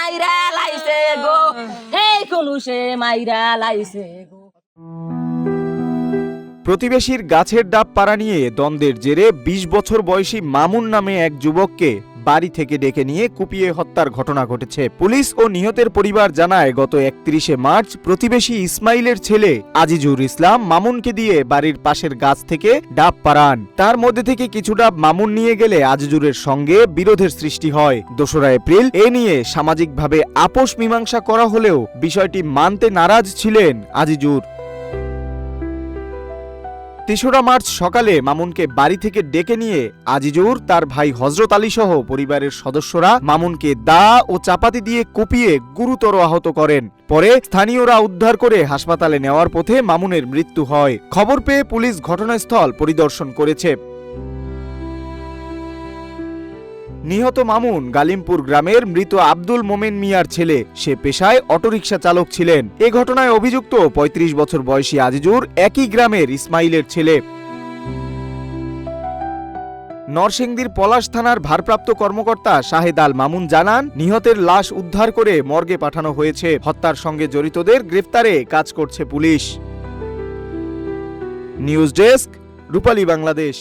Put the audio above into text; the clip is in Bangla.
মাইরা লাইছে গো, এই কুলুসে মাইরা লাইছে গো। প্রতিবেশীর গাছের ডাব পাড়া নিয়ে দ্বন্দ্বের জেরে ২০ বছর বয়সী মামুন নামে এক যুবককে বাড়ি থেকে ডেকে নিয়ে কুপিয়ে হত্যার ঘটনা ঘটেছে। পুলিশ ও নিহতের পরিবার জানায়, গত ৩১শে মার্চ প্রতিবেশী ইসমাইলের ছেলে আজিজুর ইসলাম মামুনকে দিয়ে বাড়ির পাশের গাছ থেকে ডাব পাড়ান। তার মধ্যে থেকে কিছু ডাব মামুন নিয়ে গেলে আজিজুরের সঙ্গে বিরোধের সৃষ্টি হয়। ২রা এপ্রিল এ নিয়ে সামাজিকভাবে আপোষ মীমাংসা করা হলেও বিষয়টি মানতে নারাজ ছিলেন আজিজুর। ৩রা মার্চ সকালে মামুনকে বাড়ি থেকে ডেকে নিয়ে আজিজুর, তার ভাই হযরত আলী সহ পরিবারের সদস্যরা মামুনকে দা ও চাপাতি দিয়ে কুপিয়ে গুরুতর আহত করেন। পরে স্থানীয়রা উদ্ধার করে হাসপাতালে নেওয়ার পথে মামুনের মৃত্যু হয়। খবর পেয়ে পুলিশ ঘটনাস্থল পরিদর্শন করেছে। নিহত মামুন গালিমপুর গ্রামের মৃত আব্দুল মোমেন মিয়ার ছেলে। সে পেশায় অটোরিকশা চালক ছিলেন। এ ঘটনায় অভিযুক্ত ৩৫ বছর বয়সী আজিজুর একই গ্রামের ইসমাইলের ছেলে। নরসিংদীর পলাশ থানার ভারপ্রাপ্ত কর্মকর্তা শাহেদ আল মামুন জানান, নিহতের লাশ উদ্ধার করে মর্গে পাঠানো হয়েছে। হত্যার সঙ্গে জড়িতদের গ্রেফতারে কাজ করছে পুলিশ। নিউজ ডেস্ক, রূপালী বাংলাদেশ।